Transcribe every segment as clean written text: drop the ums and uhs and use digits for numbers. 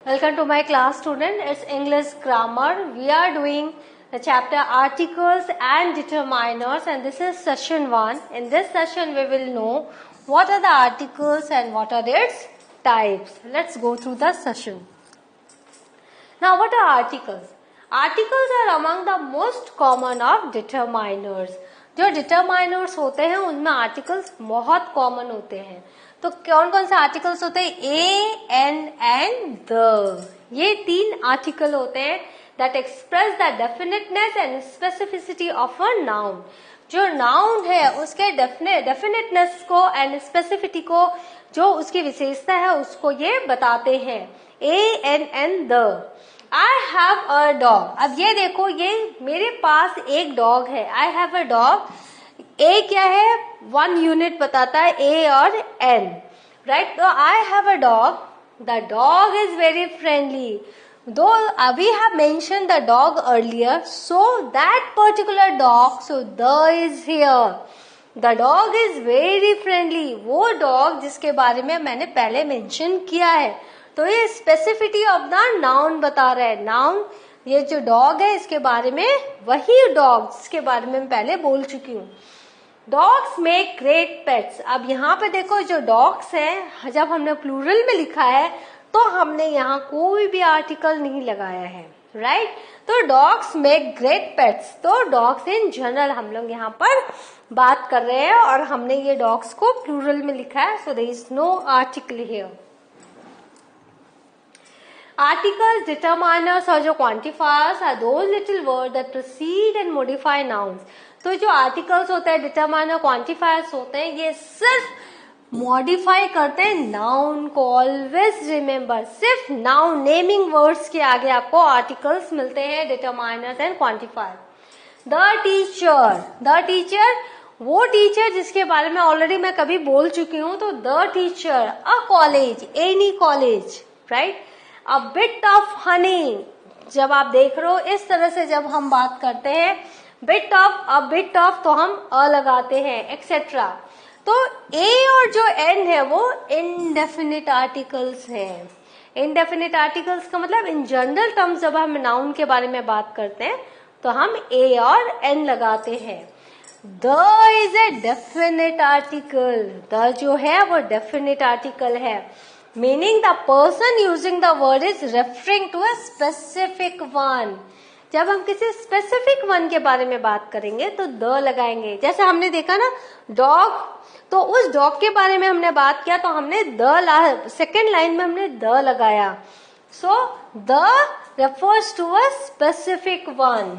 Welcome to my class, student. It's English grammar. We are doing the chapter articles and determiners, and this is session 1. In this session, we will know what are the articles and what are its types. Let's go through the session. Now, what are articles? Articles are among the most common of determiners. जो determiners होते हैं उनमें articles बहुत common होते हैं. तो कौन कौन से आर्टिकल्स होते हैं? A, an and the. ये 3 आर्टिकल होते हैं that express the definiteness and specificity of a noun. जो नाउन है उसके डेफिनेटनेस को एंड स्पेसिफिसिटी को, जो उसकी विशेषता है उसको ये बताते हैं. A, an and the. I have a dog. अब ये देखो, ये मेरे पास एक डॉग है. I have a dog. A क्या है? 1 यूनिट बताता है A और N. Right? तो I have a dog. The dog is very friendly. Though we have mentioned the dog earlier, so that particular dog, so the is here. The dog is very friendly. वो dog जिसके बारे में मैंने पहले mention किया है. तो ये स्पेसिफिटी ऑफ द नाउन बता रहा है. नाउन, ये जो डॉग है इसके बारे में, वही डॉग जिसके बारे में मैं पहले बोल चुकी हूँ. Dogs make great pets. अब यहाँ पे देखो, जो डॉग्स हैं, जब हमने प्लूरल में लिखा है तो हमने यहाँ कोई भी आर्टिकल नहीं लगाया है. राइट? तो डॉग्स मेक ग्रेट पेट्स. तो डॉग्स इन जनरल हम लोग यहाँ पर बात कर रहे हैं और हमने ये डॉग्स को प्लूरल में लिखा है. So there is no article here. Articles, determiners और जो quantifiers are those little words that precede and modify nouns. तो जो articles होते हैं, determiner, quantifiers होते हैं, ये सिर्फ modify करते हैं noun को. Always remember, सिर्फ noun, naming words के आगे आपको articles मिलते हैं, determiners and quantifiers. The teacher, the teacher, वो टीचर जिसके बारे में ऑलरेडी मैं कभी बोल चुकी हूँ. तो the teacher, a college, any college, right? A bit of honey. जब आप देख रहे हो इस तरह से जब हम बात करते हैं bit of, a bit of, तो हम अ लगाते हैं, एक्सेट्रा. तो ए और जो एन है वो इनडेफिनिट आर्टिकल्स हैं. इनडेफिनिट आर्टिकल्स का मतलब इन जनरल टर्म्स जब हम नाउन के बारे में बात करते हैं तो हम ए और एन लगाते हैं. The is a definite article. The जो है वो डेफिनेट आर्टिकल है. Meaning the person using the word is referring to a specific one. जब हम किसी स्पेसिफिक वन के बारे में बात करेंगे तो द लगाएंगे. जैसे हमने देखा ना डॉग, तो उस डॉग के बारे में हमने बात किया तो हमने सेकेंड लाइन में हमने द लगाया. So the refers to a specific one.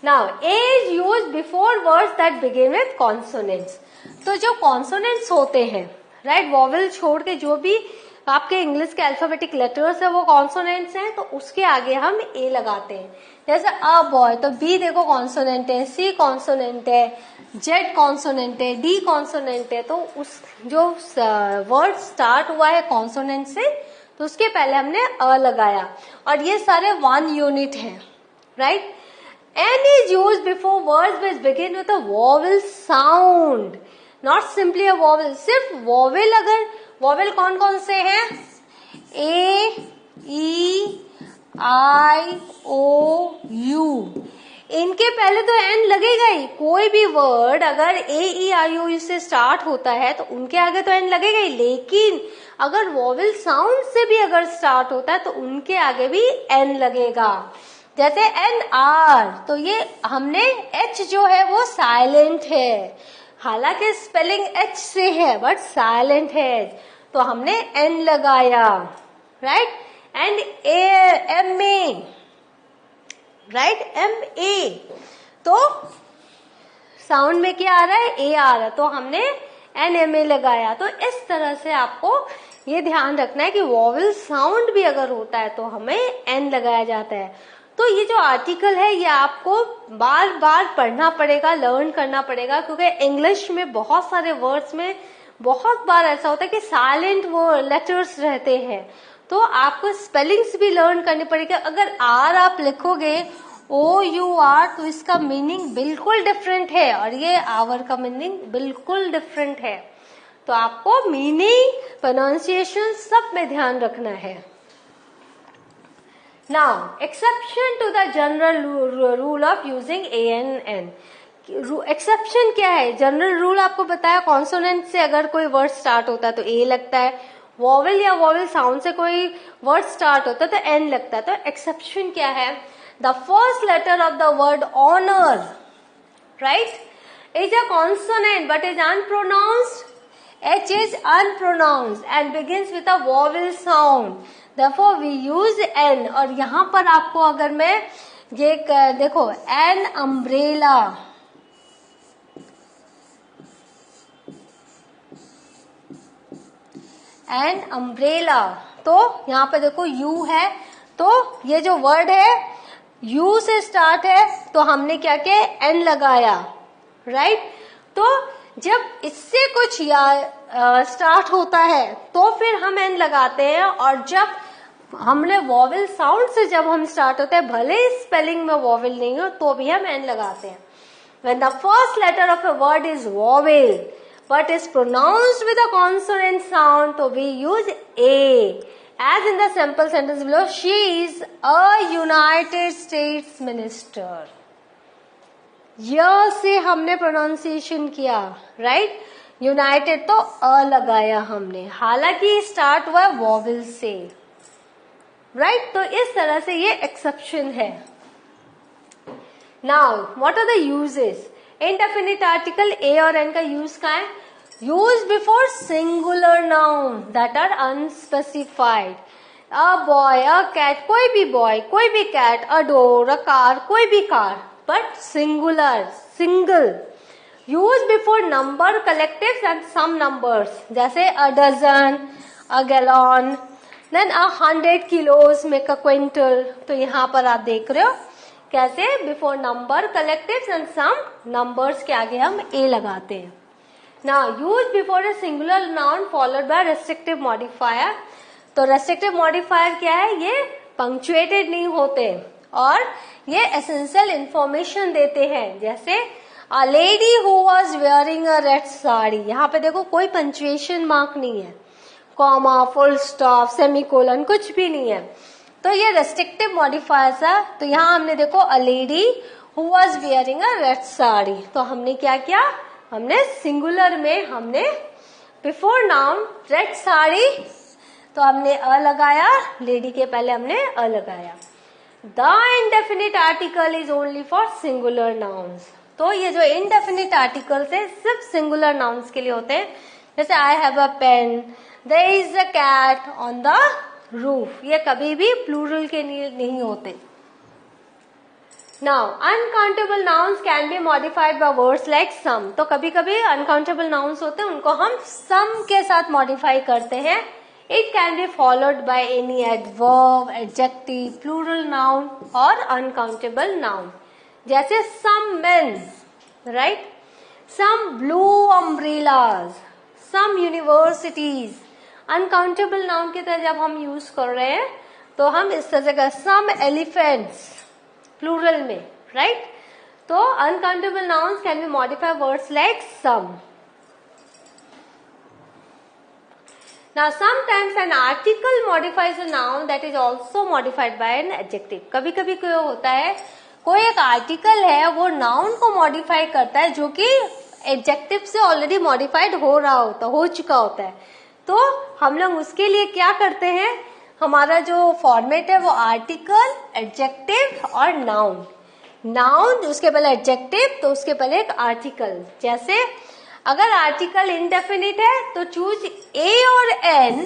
Now A is used before words that begin with consonants. तो जो कॉन्सोनेंट्स होते हैं, राइट, वॉवेल छोड़ के जो भी आपके इंग्लिश के अल्फाबेटिक लेटर्स है वो कॉन्सोनेंट्स हैं, तो उसके आगे हम ए लगाते हैं. जैसे अ बॉय, तो बी देखो कॉन्सोनेंट है, सी कॉन्सोनेंट है, जेड कॉन्सोनेंट है, डी कॉन्सोनेंट है. तो उस जो वर्ड स्टार्ट हुआ है कॉन्सोनेंट से, तो उसके पहले हमने अ लगाया. और ये सारे 1 यूनिट है. Right? An is used before words which begin with a vowel sound. Not simply a vowel. सिर्फ वॉवेल, अगर वॉवेल कौन कौन से हैं? A, E, I, O, U. इनके पहले तो एन लगेगा ही. कोई भी वर्ड अगर ए, ई, आई, ओ से स्टार्ट होता है तो उनके आगे तो एन लगेगा ही. लेकिन अगर वॉवेल साउंड से भी अगर स्टार्ट होता है तो उनके आगे भी एन लगेगा. जैसे एन आर, तो ये हमने एच जो है वो साइलेंट है. हालांकि स्पेलिंग एच से है बट साइलेंट है, तो हमने एन लगाया. Right? And M A, right, M A, तो साउंड में क्या आ रहा है? ए आ रहा है, तो हमने एन एम ए लगाया. तो इस तरह से आपको ये ध्यान रखना है कि वॉवेल साउंड भी अगर होता है तो हमें एन लगाया जाता है. तो ये जो आर्टिकल है ये आपको बार बार पढ़ना पड़ेगा, लर्न करना पड़ेगा, क्योंकि इंग्लिश में बहुत सारे वर्ड्स में बहुत बार ऐसा होता है कि साइलेंट वो लेटर्स रहते हैं. तो आपको स्पेलिंग्स भी लर्न करनी पड़ेगी. अगर आर आप लिखोगे ओ यू आर, तो इसका मीनिंग बिल्कुल डिफरेंट है और ये आवर का मीनिंग बिल्कुल डिफरेंट है. तो आपको मीनिंग, प्रोनाउंसिएशन सब में ध्यान रखना है। Now exception to the general rule of using ANN। Exception क्या है? जनरल रूल आपको बताया, कॉन्सोनेंट से अगर कोई वर्ड स्टार्ट होता है तो A लगता है, वॉवल या वॉवल साउंड से कोई वर्ड स्टार्ट होता है तो N लगता है। तो एक्सेप्शन क्या है? The first letter of the word honour, right, is a consonant but is unpronounced. H is unpronounced and begins with a vowel sound. Therefore we use N। और यहाँ पर आपको अगर मैं ये देखो an umbrella, an umbrella, तो यहाँ पे देखो U है, तो ये जो वर्ड है U से स्टार्ट है तो हमने क्या किया? N लगाया, राइट। तो जब इससे कुछ स्टार्ट होता है तो फिर हम N लगाते हैं, और जब हमने वॉवेल साउंड से जब हम स्टार्ट होते हैं, भले स्पेलिंग में वॉवेल नहीं हो तो भी हम N लगाते हैं। When the first letter of a word is vowel but is pronounced with a consonant sound, so we use A. As in the sample sentence below, she is a United States minister. य से हमने pronunciation किया, right. United तो अ लगाया हमने, हालांकि start हुआ vowel से, राइट। तो इस तरह से ये एक्सेप्शन है। Now what are the uses? Indefinite article A और एन का यूज का है? Use before singular noun that are unspecified. A boy, a cat, कोई भी बॉय, कोई भी cat, a door, a car, कोई भी car, but singular, single. Use before number collectives and some numbers, जैसे a dozen, a gallon, then 100 kilos make a quintal। तो यहाँ पर आप देख रहे हो कैसे before number collectives and some numbers के आगे हम A लगाते हैं। Now use before a singular noun followed by restrictive modifier। तो restrictive modifier क्या है? ये punctuated नहीं होते और ये एसेंशियल इंफॉर्मेशन देते हैं। जैसे a lady who was wearing a red sari, यहाँ पे देखो कोई पंचुएशन मार्क नहीं है, कॉमा, फुल स्टॉप, सेमीकोलन, कुछ भी नहीं है। तो ये रेस्ट्रिक्टिव मॉडिफायर्स है। तो यहाँ हमने देखो a lady who was wearing a red sari, तो हमने क्या किया? हमने सिंगुलर में हमने बिफोर नाउन रेड साड़ी तो हमने अ लगाया, लेडी के पहले हमने अ लगाया। The indefinite article is only for singular nouns। तो ये जो indefinite articles है सिर्फ singular nouns के लिए होते हैं। जैसे I have a pen, there is a cat on the roof, ये कभी भी plural के लिए नहीं होते। Now uncountable nouns can be modified by words like some। तो कभी कभी uncountable nouns होते हैं, उनको हम some के साथ modify करते हैं। It can be followed by any adverb, adjective, plural noun or uncountable noun। जैसे some men, right? Some blue umbrellas, some universities। uncountable noun की तरह जब हम यूज कर रहे हैं तो हम इस तरह से some elephants, plural में, right? तो uncountable nouns can be modified words like some। Now sometimes an article modifies a noun that is also modified by an adjective। कभी कभी क्या होता है, कोई एक आर्टिकल है वो नाउन को मॉडिफाई करता है जो कि एडजेक्टिव से ऑलरेडी मॉडिफाइड हो चुका होता है। तो हम लोग उसके लिए क्या करते हैं, हमारा जो फॉर्मेट है वो आर्टिकल, एडजेक्टिव और नाउन। नाउन उसके पहले एडजेक्टिव, तो उसके पहले एक आर्टिकल। जैसे अगर आर्टिकल इनडेफिनिट है तो चूज ए और an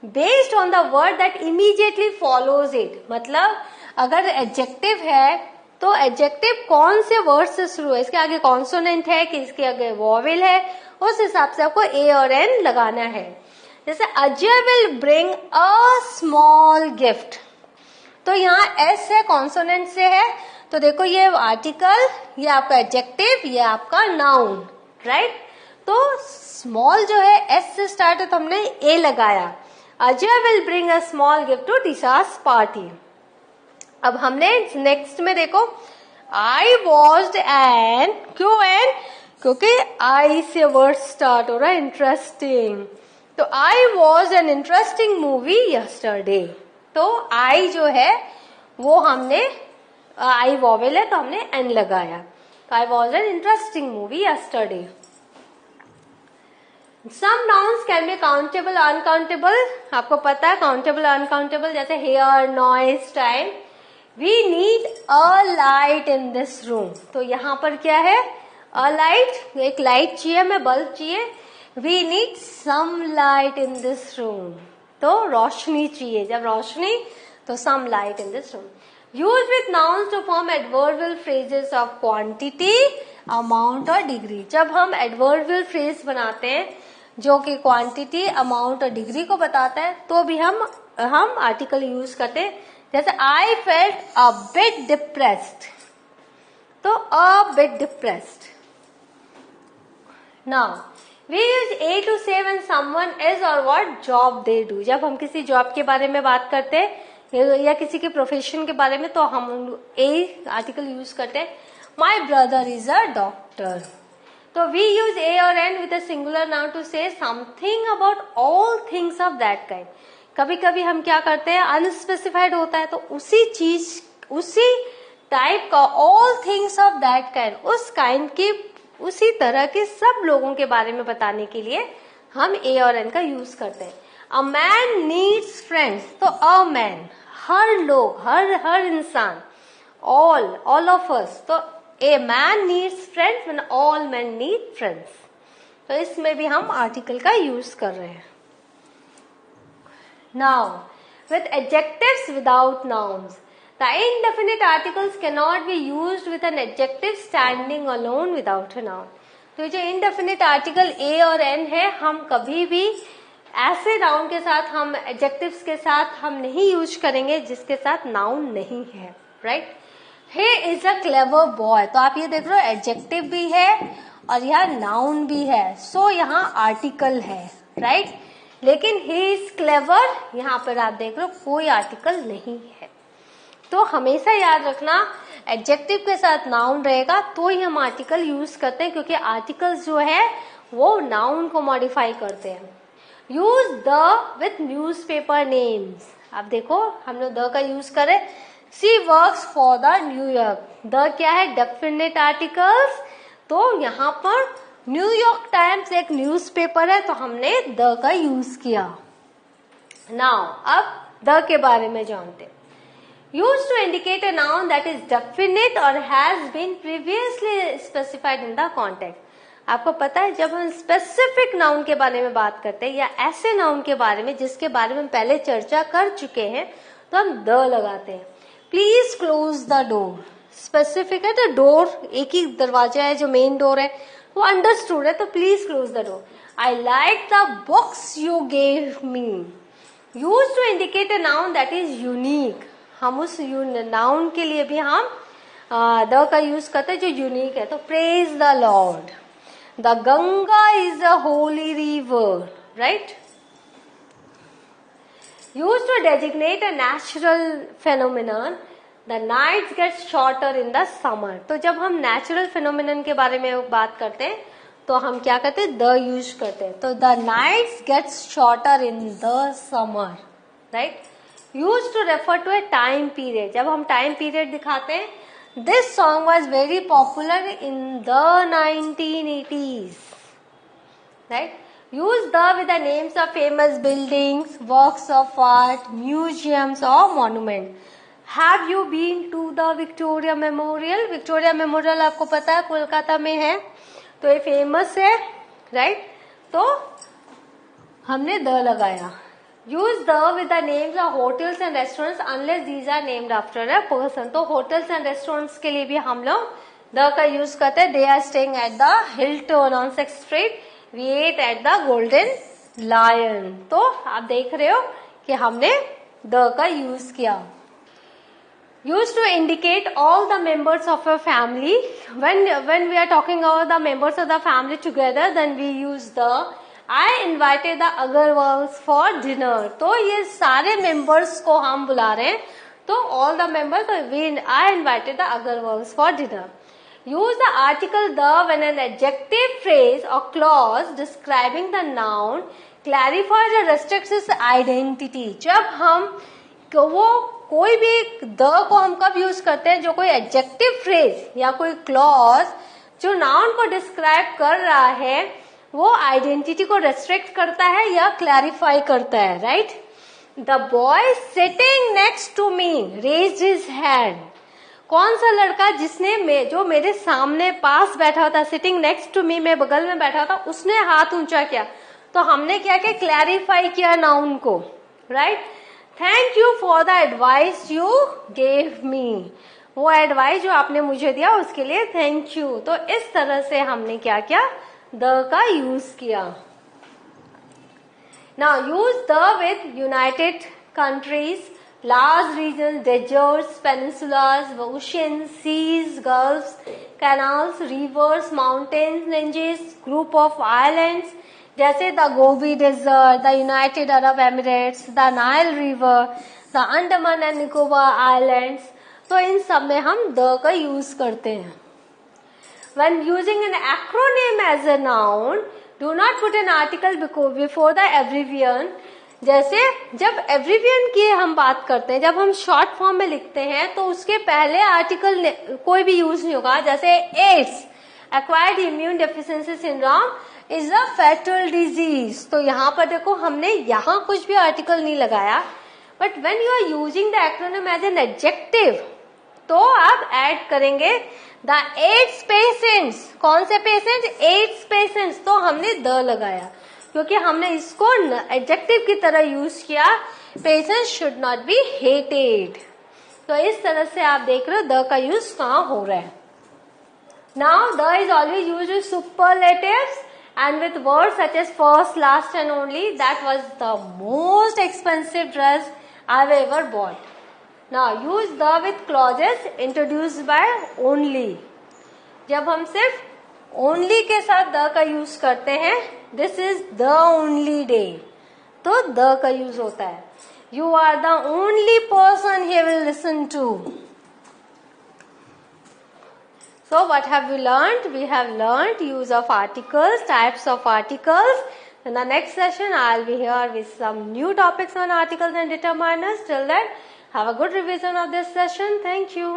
based on the word that immediately follows it. मतलब अगर एडजेक्टिव है तो एडजेक्टिव कौन से वर्ड से शुरू है, इसके आगे कॉन्सोनेंट है कि इसके आगे वॉवेल है, उस हिसाब से आपको ए और एन लगाना है। जैसे Ajay will bring a small gift, तो यहाँ एस है, कॉन्सोनेंट से है, तो देखो ये आर्टिकल, ये आपका एडजेक्टिव, ये आपका नाउन, राइट। तो स्मॉल जो है एस से स्टार्ट है तो हमने ए लगाया। Ajay will bring a small gift to teachers party. अब हमने नेक्स्ट में देखो आई वॉच्ड एन, क्यों एन, क्योंकि आई से वर्ड स्टार्ट हो रहा है, इंटरेस्टिंग। तो I was an interesting movie yesterday. तो आई जो है वो हमने, आई वॉवेल है तो हमने एन लगाया। तो I was an interesting movie yesterday. Some nouns can be countable, uncountable. आपको पता है काउंटेबल अनकाउंटेबल, जैसे hair, noise, time. We need a light in this room. तो यहाँ पर क्या है, अ लाइट, एक लाइट चाहिए, हमें बल्ब चाहिए। We need some light in this room, तो रोशनी चाहिए। जब रोशनी तो some light in this room. Use with nouns to form adverbial phrases of quantity, amount और डिग्री। जब हम एडवर्बियल फ्रेज बनाते हैं जो कि क्वांटिटी, अमाउंट और डिग्री को बताता है, तो भी हम आर्टिकल यूज करते हैं। जैसे I felt a bit depressed, तो a bit depressed. Now we use A to say when someone is और व्हाट जॉब दे डू। जब हम किसी जॉब के बारे में बात करते हैं या किसी के प्रोफेशन के बारे में, तो हम ए आर्टिकल यूज करते हैं। My brother is a doctor. तो वी यूज ए और an with a singular noun to say something about all things of that kind. कभी कभी हम क्या करते हैं, अनस्पेसिफाइड होता है, तो उसी चीज, उसी टाइप का, all things of that kind, उस काइंड की, उसी तरह के सब लोगों के बारे में बताने के लिए हम ए और एन का यूज करते हैं। अ मैन नीड्स फ्रेंड्स, तो अ मैन, हर लोग, हर इंसान, ऑल ऑफ अस। तो a man needs friends when all man need friends. तो इसमें भी हम आर्टिकल का यूज कर रहे हैं। Now with adjectives without nouns, the indefinite articles cannot be used with an adjective standing alone without a noun. तो जो indefinite article a और n है, हम कभी भी ऐसे नाउन के साथ, हम एडजेक्टिव्स के साथ हम नहीं यूज करेंगे जिसके साथ नाउन नहीं है, right. He is a clever boy, तो आप ये देख रहे हो एडजेक्टिव भी है और यहाँ नाउन भी है, सो यहाँ आर्टिकल है, राइट। लेकिन ही इज क्लेवर, यहाँ पर आप देख रहे हो कोई आर्टिकल नहीं है। तो हमेशा याद रखना, एडजेक्टिव के साथ नाउन रहेगा तो ही हम आर्टिकल यूज करते हैं, क्योंकि आर्टिकल्स जो है वो नाउन को मॉडिफाई करते हैं। Use the with newspaper names. अब देखो हम लोग द का यूज करें। She works for the New York, the क्या है, डेफिनेट आर्टिकल्स। तो यहाँ पर न्यूयॉर्क टाइम्स एक न्यूज़पेपर है, तो हमने द का यूज किया। नाउ अब द के बारे में जानते हैं। Used to indicate a noun that is definite or has been previously specified in the context. आपको पता है जब हम स्पेसिफिक नाउन के बारे में बात करते हैं या ऐसे नाउन के बारे में जिसके बारे में पहले चर्चा कर चुके हैं, तो हम द लगाते हैं। Please close the door, specific है, तो डोर एक ही दरवाजा है जो मेन डोर है, वो अंडरस्टूड है, तो please close the door. I like the books you gave me. Use to indicate a noun that is unique, हम उस नाउन के लिए भी हम द का यूज करते हैं जो यूनिक है। तो praise the Lord, the Ganga is a holy river, right. Use to designate a natural phenomenon, the nights get shorter in the summer. तो जब हम नेचुरल फेनोमेनन के बारे में बात करते हैं तो हम क्या करते हैं, द यूज करते हैं। तो the nights get shorter in the summer, right. Used to refer to a time period, जब हम टाइम पीरियड दिखाते हैं, this song was very popular in the 1980s, right. Use the with the names of famous buildings, works of art, museums or monument. Have you been to the Victoria Memorial? Victoria Memorial आपको पता है कोलकाता में है, तो ये famous है, right. तो हमने द लगाया। Use the with the names of hotels and restaurants unless these are named after a person. तो hotels and restaurants के लिए भी हम लोग the का use करते हैं। They are staying at the Hilton on 6th Street. We ate at the Golden Lion. तो आप देख रहे हो कि हमने the का use किया। Used to indicate all the members of a family. When we are talking about the members of the family together, then we use the. I invited the Agarwals for dinner. तो ये सारे members को हम बुला रहे हैं, तो all the members, I invited the Agarwals for dinner. use the article the when an adjective phrase or clause describing the noun clarifies or restricts its identity. जब हम वो कोई भी the को हम कब यूज करते हैं, जो कोई एडजेक्टिव फ्रेज या कोई क्लॉज जो नाउन को डिस्क्राइब कर रहा है वो आइडेंटिटी को रेस्ट्रिक्ट करता है या क्लैरिफाई करता है, right. The boy sitting next to me raised his hand. कौन सा लड़का जिसने जो मेरे सामने पास बैठा था, सिटिंग नेक्स्ट टू मी, में बगल में बैठा था, उसने हाथ ऊंचा किया. तो हमने क्या किया, क्लैरिफाई किया नाउन को, right. Thank you for the advice you gave मी. वो एडवाइस जो आपने मुझे दिया उसके लिए थैंक यू. तो इस तरह से हमने क्या किया, द का यूज किया. Now use the with United countries, large regions, deserts, peninsulas, oceans, seas, gulfs, canals, rivers, mountains, ranges, group of islands, जैसे the Gobi desert, the United Arab Emirates, the Nile river, the Andaman and Nicobar islands. तो इन सब में हम the का use करते हैं. When using an acronym as a noun, do not put an article before the abbreviation. जैसे जब एब्रिवियन की हम बात करते हैं, जब हम शॉर्ट फॉर्म में लिखते हैं तो उसके पहले आर्टिकल कोई भी यूज नहीं होगा. जैसे AIDS, acquired immune deficiency syndrome is a fatal disease. तो यहाँ पर देखो हमने यहाँ कुछ भी आर्टिकल नहीं लगाया. But when you are using the acronym as an adjective तो आप ऐड करेंगे द एड्स पेशेंट्स. कौन से पेशेंट, एड्स पेशेंट्स. तो हमने द लगाया क्योंकि हमने इसको एडजेक्टिव की तरह यूज किया. Patients should not be hated. तो इस तरह से आप देख रहे हो द का यूज कहाँ हो रहा है. Now the is always used with superlatives and with words such as first, last and only. That was the most expensive dress I've ever bought. Now use the with clauses introduced by only. जब हम सिर्फ only के साथ the का use करते हैं, this is the only day, तो the का यूज होता है. You are the only person he will listen to. So what have we learned? We have learned use of articles, types of articles. In the next session, I'll be here with some new topics on articles and determiners. Till then, have a good revision of this session. Thank you.